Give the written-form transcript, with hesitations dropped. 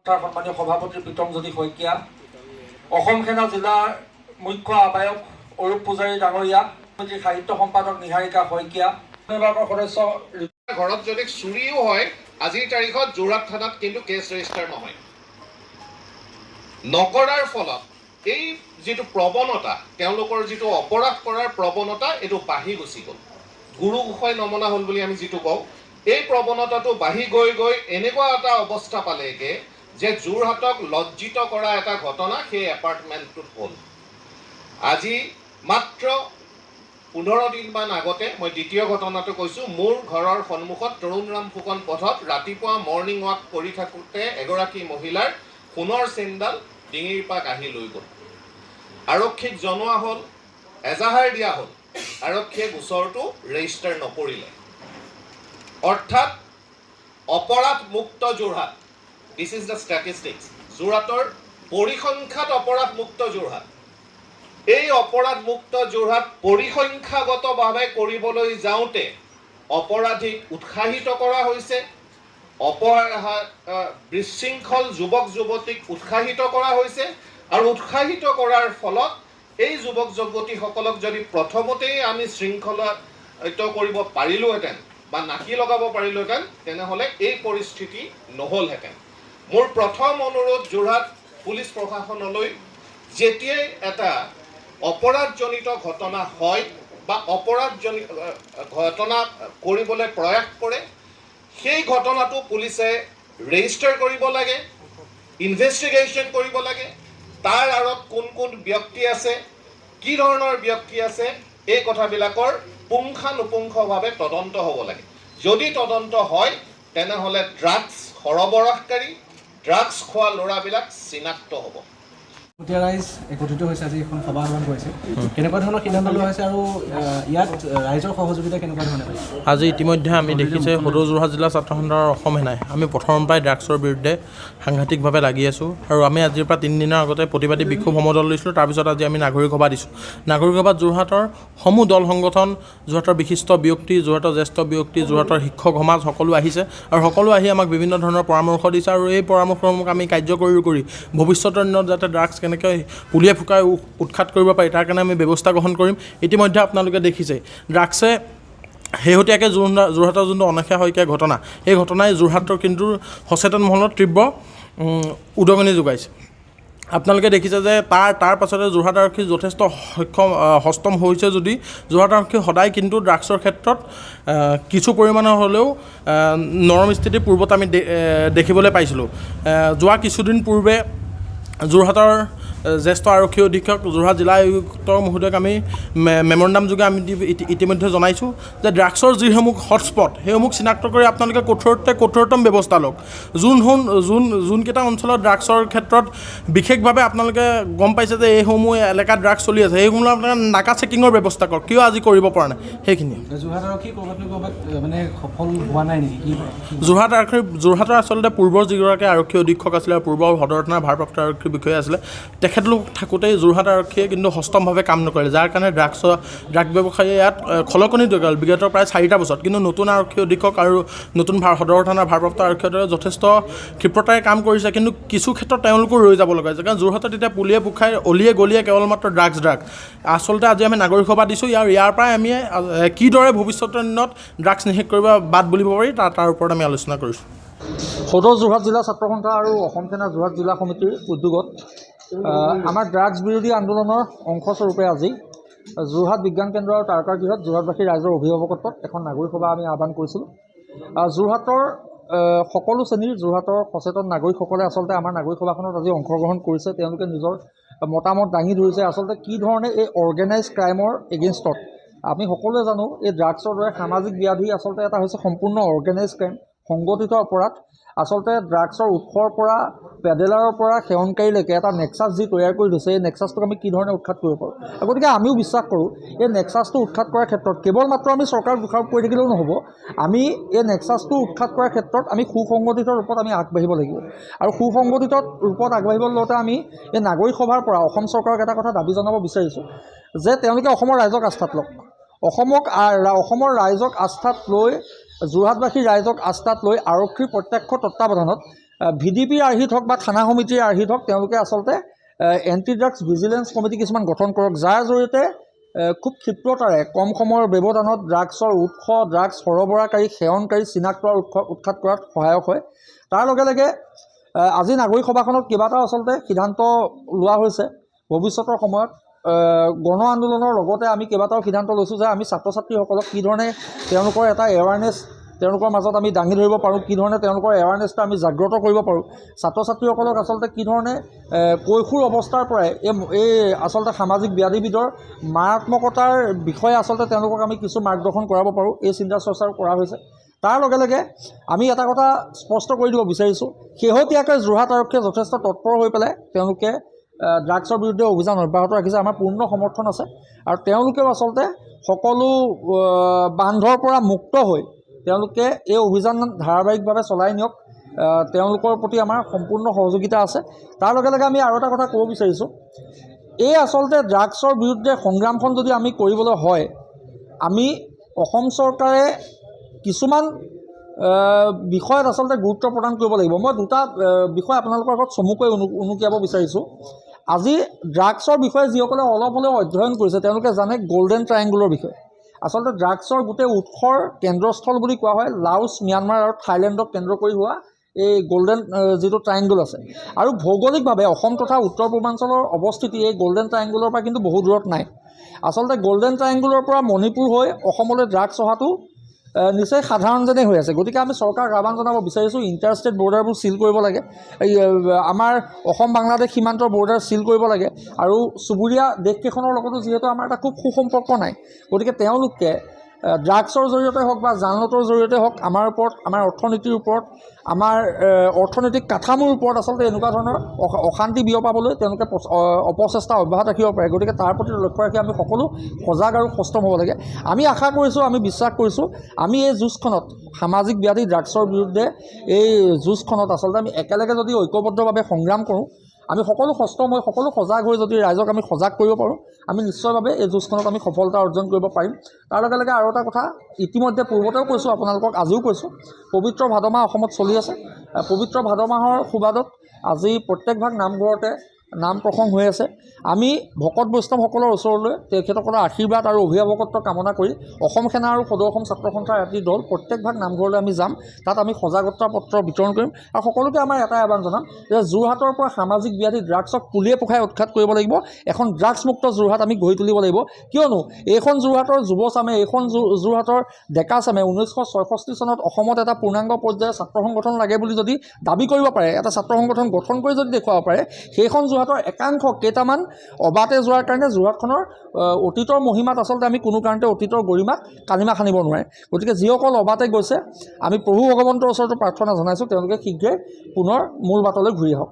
সন্মানীয় সভাপতি প্ৰীতমজ্যোতি শইকীয়া, অসম সেনা জিলাৰ মুখ্য আহ্বায়ক অৰূপ পূজাৰী ডাঙৰীয়া, সাহিত্য সম্পাদক নিহাৰিকা শইকীয়া, বিভাগৰ সদস্য। ঘৰত যদি চুৰিও হয় আজিৰ তাৰিখত যোৰহাট থানাত কিন্তু কেছ ৰেজিষ্টাৰ নহয়। নকৰাৰ ফলত এই যিটো প্ৰৱণতা, তেওঁলোকৰ যিটো অপৰাধ কৰাৰ প্ৰৱণতা, এইটো বাঢ়ি গুচি গ'ল। গুৰু গোসাঁই নমনা হ'ল বুলি আমি যিটো কওঁ, এই প্ৰৱণতাটো বাঢ়ি গৈ গৈ এনেকুৱা এটা অৱস্থা পালেগে যে যোৰহাটক লজ্জিত কৰা এটা ঘটনা সেই এপাৰ্টমেণ্টটোত হ'ল। আজি মাত্ৰ 15 দিনমান আগতে মই দ্বিতীয় ঘটনাটো কৈছোঁ। মোৰ ঘৰৰ সন্মুখত তৰুণৰাম ফুকন পথত ৰাতিপুৱা মৰ্ণিং ৱাক কৰি থাকোঁতে এগৰাকী মহিলাৰ সোণৰ চেইনডাল ডিঙিৰ পৰা কাঢ়ি লৈ গ'ল। আৰক্ষীক জনোৱা হ'ল, এজাহাৰ দিয়া হ'ল, আৰক্ষীয়ে গোচৰটো ৰেজিষ্টাৰ নকৰিলে। অৰ্থাৎ অপৰাধমুক্ত Jorhat, this is the statistics. যোৰহাটৰ পৰিসংখ্যাত অপৰাধমুক্ত যোৰহাট। এই অপৰাধমুক্ত যোৰহাট পৰিসংখ্যাগতভাৱে কৰিবলৈ যাওঁতে অপৰাধীক উৎসাহিত কৰা হৈছে, বিশৃংখল যুৱক যুৱতীক উৎসাহিত কৰা হৈছে, আৰু উৎসাহিত কৰাৰ ফলত এই যুৱক যুৱতীসকলক যদি প্ৰথমতেই আমি শৃংখলিত কৰিব পাৰিলোহেঁতেন বা নাকি লগাব পাৰিলোহেঁতেন, তেনেহ'লে এই পৰিস্থিতি নহ'লহেঁতেন। মোৰ প্ৰথম অনুৰোধ যোৰহাট পুলিচ প্ৰশাসনলৈ, যেতিয়াই এটা অপৰাধজনিত ঘটনা হয় বা অপৰাধজনিত ঘটনা কৰিবলৈ প্ৰয়াস কৰে, সেই ঘটনাটো পুলিচে ৰেজিষ্টাৰ কৰিব লাগে, ইনভেষ্টিগেশ্যন কৰিব লাগে। তাৰ আঁৰত কোন কোন ব্যক্তি আছে, কি ধৰণৰ ব্যক্তি আছে, এই কথাবিলাকৰ পুংখানুপুংখভাৱে তদন্ত হ'ব লাগে। যদি তদন্ত হয় তেনেহ'লে ড্ৰাগছ সৰবৰাহকাৰী, ড্ৰাগছ খোৱা ল'ৰাবিলাক চিনাক্ত হ'ব। ৰাইজ একত্ৰিত হৈছে, আজি এখন সভা আহ্বান কৰিছে, কেনেকুৱা ধৰণৰ সিদ্ধান্ত লোৱা হৈছে আৰু ইয়াত ৰাইজৰ সহযোগিতা কেনেকুৱা ধৰণে পাইছে? আজি ইতিমধ্যে আমি দেখিছে সদৌ যোৰহাট জিলা ছাত্ৰ সন্থাৰ অসম সেনাই আমি প্ৰথমৰ পৰাই ড্ৰাগছৰ বিৰুদ্ধে সাংঘাতিকভাৱে লাগি আছোঁ। আৰু আমি আজিৰ পৰা 3 দিনৰ আগতে প্ৰতিবাদী বিক্ষোভ সমদল লৈছিলোঁ। তাৰপিছত আজি আমি নাগৰিক সভা দিছোঁ। নাগৰিক সভাত যোৰহাটৰ সমূহ দল সংগঠন, যোৰহাটৰ বিশিষ্ট ব্যক্তি, যোৰহাটৰ জ্যেষ্ঠ ব্যক্তি, যোৰহাটৰ শিক্ষক সমাজ সকলো আহিছে আৰু সকলো আহি আমাক বিভিন্ন ধৰণৰ পৰামৰ্শ দিছে। আৰু এই পৰামৰ্শসমূহ আমি কাৰ্যকৰী কৰি ভৱিষ্যতৰ দিনত যাতে ড্ৰাগছ কেনেকৈ পুলিয়ে ফুকাই উৎখাত কৰিব পাৰি তাৰ কাৰণে আমি ব্যৱস্থা গ্ৰহণ কৰিম। ইতিমধ্যে আপোনালোকে দেখিছে ড্ৰাগছে শেহতীয়াকৈ যোৰহাটৰ যোনটো অনেশা শইকীয়া ঘটনা, এই ঘটনাই যোৰহাটৰ কিন্তু সচেতন মহলত তীব্ৰ উদগনি যোগাইছে। আপোনালোকে দেখিছে যে তাৰ পাছতে যোৰহাট আৰক্ষী যথেষ্ট সষ্টম হৈছে, যদি যোৰহাট আৰক্ষী সদায় কিন্তু ড্ৰাগছৰ ক্ষেত্ৰত কিছু পৰিমাণৰ হ'লেও নৰম স্থিতি পূৰ্বত আমি দেখিবলৈ পাইছিলোঁ। যোৱা কিছুদিন পূৰ্বে যোৰহাটৰ জ্যেষ্ঠ আৰক্ষী অধীক্ষক, যোৰহাট জিলা আয়ুক্ত মহোদয়ক আমি মেমৰেণ্ডাম যোগে আমি ইতিমধ্যে জনাইছোঁ যে ড্ৰাগছৰ যিসমূহ হটস্পট সেইসমূহ চিনাক্ত কৰি আপোনালোকে কঠোৰতম ব্যৱস্থা লওক। যোনকেইটা অঞ্চলত ড্ৰাগছৰ ক্ষেত্ৰত বিশেষভাৱে আপোনালোকে গম পাইছে যে এইসমূহ এলেকাত ড্ৰাগছ চলি আছে, সেইসমূহ আপোনালোকে নাকা চেকিঙৰ ব্যৱস্থা কৰক। কিয় আজি কৰিব পৰা নাই সেইখিনি? যোৰহাট আৰক্ষী ক'ৰবাত মানে সফল হোৱা নাই নেকি? যোৰহাটৰ আচলতে পূৰ্বৰ যিগৰাকী আৰক্ষী অধীক্ষক আছিলে, পূৰ্বৰ সদৰ থানাৰ ভাৰপ্ৰাপ্ত আৰক্ষী বিষয়া আছিলে, তেখেতলোক থাকোঁতেই যোৰহাট আৰক্ষীয়ে কিন্তু সষ্টমভাৱে কাম নকৰিলে, যাৰ কাৰণে ড্ৰাগ ব্যৱসায়ীয়ে ইয়াত খলকনি দগাল বিগত প্ৰায় 4টা বছৰত। কিন্তু নতুন আৰক্ষী অধীক্ষক আৰু নতুন সদৰ থানাৰ ভাৰপ্ৰাপ্ত আৰক্ষীয়ে যথেষ্ট ক্ষিপ্ৰতাৰে কাম কৰিছে, কিন্তু কিছু ক্ষেত্ৰত তেওঁলোকো ৰৈ যাব লগা হৈছে। কাৰণ যোৰহাটত এতিয়া পুলিয়ে পোখাই অলিয়ে গলিয়ে কেৱল মাত্ৰ ড্ৰাগ। আচলতে আজি আমি নাগৰিক সভা দিছোঁ, ইয়াৰ পৰাই আমি কিদৰে ভৱিষ্যতৰ দিনত ড্ৰাগছ নিষেধ কৰিব বাদ বুলিব পাৰি তাৰ ওপৰত আমি আলোচনা কৰিছোঁ। সদৌ যোৰহাট জিলা ছাত্ৰ সন্থা আৰু অসম সেনা যোৰহাট জিলা সমিতিৰ উদ্যোগত আমাৰ ড্ৰাগছ বিৰোধী আন্দোলনৰ অংশস্বৰূপে আজি যোৰহাট বিজ্ঞান কেন্দ্ৰ আৰু তাৰকাগৃহত যোৰহাটবাসী ৰাইজৰ অভিভাৱকত্বত এখন নাগৰিক সভা আমি আহ্বান কৰিছিলোঁ। যোৰহাটৰ সকলো শ্ৰেণীৰ যোৰহাটৰ সচেতন নাগৰিকসকলে আচলতে আমাৰ নাগৰিক সভাখনত আজি অংশগ্ৰহণ কৰিছে। তেওঁলোকে নিজৰ মতামত দাঙি ধৰিছে আচলতে কি ধৰণে এই অৰ্গেনাইজ ক্ৰাইমৰ এগেইনষ্টত। আমি সকলোৱে জানো এই ড্ৰাগছৰ দৰে সামাজিক ব্যাধি আচলতে এটা হৈছে সম্পূৰ্ণ অৰ্গেনাইজ ক্ৰাইম, সংগঠিত অপৰাধ। আচলতে ড্ৰাগছৰ উৎসৰ পৰা পেডেলাৰৰ পৰা সেৱনকাৰীলৈকে এটা নেক্সাছ যি তৈয়াৰ কৰি লৈছে, এই নেক্সাছটোক আমি কি ধৰণে উৎখাত কৰিব পাৰোঁ। গতিকে আমিও বিশ্বাস কৰোঁ এই নেক্সাছটো উৎখাত কৰাৰ ক্ষেত্ৰত কেৱল মাত্ৰ আমি চৰকাৰক দোষাৰোপ কৰি থাকিলেও নহ'ব। আমি এই নেক্সাছটো উৎখাত কৰাৰ ক্ষেত্ৰত আমি সুসংগঠিত ৰূপত আমি আগবাঢ়িব লাগিব। আৰু সুসংগঠিত ৰূপত আগবাঢ়িব লওঁতে আমি এই নাগৰিক সভাৰ পৰা অসম চৰকাৰক এটা কথা দাবী জনাব বিচাৰিছোঁ যে তেওঁলোকে অসমৰ ৰাইজক আস্থাত লওক। অসমৰ ৰাইজক আস্থাত লৈ যোৰহাটবাসী ৰাইজক আস্থাত লৈ আৰক্ষীৰ প্ৰত্যক্ষ তত্ত্বাৱধানত VDPৰ আৰ্হিত হওক বা থানা সমিতিৰ আৰ্হিত হওক তেওঁলোকে আচলতে এণ্টি ড্ৰাগছ ভিজিলেন্স কমিটি কিছুমান গঠন কৰক, যাৰ জৰিয়তে খুব ক্ষিপ্ৰতাৰে কম সময়ৰ ব্যৱধানত ড্ৰাগছৰ উৎস, ড্ৰাগছ সৰবৰাহকাৰী, সেৱনকাৰী চিনাক্ত আৰু উৎখাত কৰাত সহায়ক হয়। তাৰ লগে লগে আজি নাগৰিক সভাখনত কেইবাটাও আচলতে সিদ্ধান্ত লোৱা হৈছে। ভৱিষ্যতৰ সময়ত গণ আন্দোলনৰ লগতে আমি কেইবাটাও সিদ্ধান্ত লৈছোঁ যে আমি ছাত্ৰ ছাত্ৰীসকলক কি ধৰণে তেওঁলোকৰ এটা এৱাৰনেছ তেওঁলোকৰ মাজত আমি দাঙি ধৰিব পাৰোঁ, কি ধৰণে তেওঁলোকৰ এৱাৰনেছটো আমি জাগ্ৰত কৰিব পাৰোঁ, ছাত্ৰ ছাত্ৰীসকলক আচলতে কি ধৰণে কৈশোৰ অৱস্থাৰ পৰাই এই আচলতে সামাজিক ব্যাধিবিধৰ মাৰাত্মকতাৰ বিষয়ে আচলতে তেওঁলোকক আমি কিছু মাৰ্গদৰ্শন কৰাব পাৰোঁ, এই চিন্তা চৰ্চাও কৰা হৈছে। তাৰ লগে লগে আমি এটা কথা স্পষ্ট কৰি দিব বিচাৰিছোঁ, শেহতীয়াকৈ যোৰহাট আৰক্ষীয়ে যথেষ্ট তৎপৰ হৈ পেলাই তেওঁলোকে ড্ৰাগছৰ বিৰুদ্ধে অভিযান অব্যাহত ৰাখিছে। আমাৰ পূৰ্ণ সমৰ্থন আছে আৰু তেওঁলোকেও আচলতে সকলো বান্ধৰ পৰা মুক্ত হৈ তেওঁলোকে এই অভিযান ধাৰাবাহিকভাৱে চলাই নিয়ক, তেওঁলোকৰ প্ৰতি আমাৰ সম্পূৰ্ণ সহযোগিতা আছে। তাৰ লগে লগে আমি আৰু এটা কথা ক'ব বিচাৰিছোঁ, এই আচলতে ড্ৰাগছৰ বিৰুদ্ধে সংগ্ৰামখন যদি আমি কৰিবলৈ হয়, আমি অসম চৰকাৰে কিছুমান বিষয়ত আচলতে গুৰুত্ব প্ৰদান কৰিব লাগিব। মই দুটা বিষয় আপোনালোকৰ আগত চমুকৈ উনুকিয়াব বিচাৰিছোঁ। আজি ড্ৰাগছৰ বিষয়ে যিসকলে অলপ হ'লেও অধ্যয়ন কৰিছে তেওঁলোকে জানে গল্ডেন ট্ৰায়েংগুলৰ বিষয়ে। আচলতে ড্ৰাগছৰ গোটেই উৎসৰ কেন্দ্ৰস্থল বুলি কোৱা হয় লাওছ, ম্যানমাৰ আৰু থাইলেণ্ডক কেন্দ্ৰ কৰি হোৱা এই গল্ডেন যিটো ট্ৰায়েংগুল আছে। আৰু ভৌগোলিকভাৱে অসম তথা উত্তৰ পূৰ্বাঞ্চলৰ অৱস্থিতি এই গল্ডেন ট্ৰায়েংগুলৰ পৰা কিন্তু বহু দূৰত নাই। আচলতে গল্ডেন ট্ৰায়েংগুলৰ পৰা মণিপুৰ হৈ অসমলৈ ড্ৰাগছ অহাটো নিশ্চয় সাধাৰণ যেনে হৈ আছে। গতিকে আমি চৰকাৰক আহ্বান জনাব বিচাৰিছোঁ, ইণ্টাৰষ্টেট বৰ্ডাৰবোৰ চিল কৰিব লাগে, আমাৰ অসম বাংলাদেশ সীমান্তৰ বৰ্ডাৰ চিল কৰিব লাগে। আৰু চুবুৰীয়া দেশকেইখনৰ লগতো যিহেতু আমাৰ এটা খুব সুসম্পৰ্ক নাই, গতিকে তেওঁলোকে ড্ৰাগছৰ জৰিয়তে হওক বা জালনোটৰ জৰিয়তে হওক আমাৰ ওপৰত, আমাৰ অৰ্থনীতিৰ ওপৰত, আমাৰ অৰ্থনৈতিক কাঠামোৰ ওপৰত আচলতে এনেকুৱা ধৰণৰ অশান্তি বিয়পাবলৈ তেওঁলোকে অপচেষ্টা অব্যাহত ৰাখিব পাৰে। গতিকে তাৰ প্ৰতি লক্ষ্য ৰাখি আমি সকলো সজাগ আৰু সষ্টম হ'ব লাগে। আমি আশা কৰিছোঁ, আমি বিশ্বাস কৰিছোঁ, আমি এই যুঁজখনত সামাজিক ব্যাধি ড্ৰাগছৰ বিৰুদ্ধে এই যুঁজখনত আচলতে আমি একেলগে যদি ঐক্যবদ্ধভাৱে সংগ্ৰাম কৰোঁ, আমি সকলো সষ্টম হৈ সকলো সজাগ হৈ যদি ৰাইজক আমি সজাগ কৰিব পাৰোঁ, আমি নিশ্চয়ভাৱে এই যুঁজখনত আমি সফলতা অৰ্জন কৰিব পাৰিম। তাৰ লগে লগে আৰু এটা কথা ইতিমধ্যে পূৰ্বতেও কৈছোঁ, আপোনালোকক আজিও কৈছোঁ, পবিত্ৰ ভাদ মাহ অসমত চলি আছে। পবিত্ৰ ভাদ মাহৰ সুবাদত আজি প্ৰত্যেকভাগ নামঘৰতে নাম প্ৰসংগ হৈ আছে। আমি ভকত বৈষ্ণৱসকলৰ ওচৰলৈ তেখেতসকলৰ আশীৰ্বাদ আৰু অভিভাৱকত্ব কামনা কৰি অসম সেনা আৰু সদৌ অসম ছাত্ৰ সন্থাৰ এটি দল প্ৰত্যেকভাগ নামঘৰলৈ আমি যাম। তাত আমি সজাগতা পত্ৰ বিতৰণ কৰিম আৰু সকলোকে আমাৰ এটাই আহ্বান জনাম যে যোৰহাটৰ পৰা সামাজিক ব্যাধি ড্ৰাগছক পুলিয়ে পোখাই উৎখাত কৰিব লাগিব। এখন ড্ৰাগছমুক্ত যোৰহাট আমি গঢ়ি তুলিব লাগিব। কিয়নো এইখন যোৰহাটৰ যুৱচামে, এইখন যোৰহাটৰ ডেকাচামে 1966 চনত অসমত এটা পূৰ্ণাংগ পৰ্যায়ৰ ছাত্ৰ সংগঠন লাগে বুলি যদি দাবী কৰিব পাৰে, এটা ছাত্ৰ সংগঠন গঠন কৰি যদি দেখুৱাব পাৰে, সেইখন যোৰহাটৰ একাংশ কেইটামান অবাতে যোৱাৰ কাৰণে যোৰহাটখনৰ অতীতৰ মহিমাত আচলতে আমি কোনো কাৰণতে অতীতৰ গৰিমাত কালিমা খানিব নোৱাৰে। গতিকে যিসকল অবাতে গৈছে, আমি প্ৰভু ভগৱন্তৰ ওচৰতো প্ৰাৰ্থনা জনাইছোঁ তেওঁলোকে শীঘ্ৰে পুনৰ মূল বাটলৈ ঘূৰি আহক।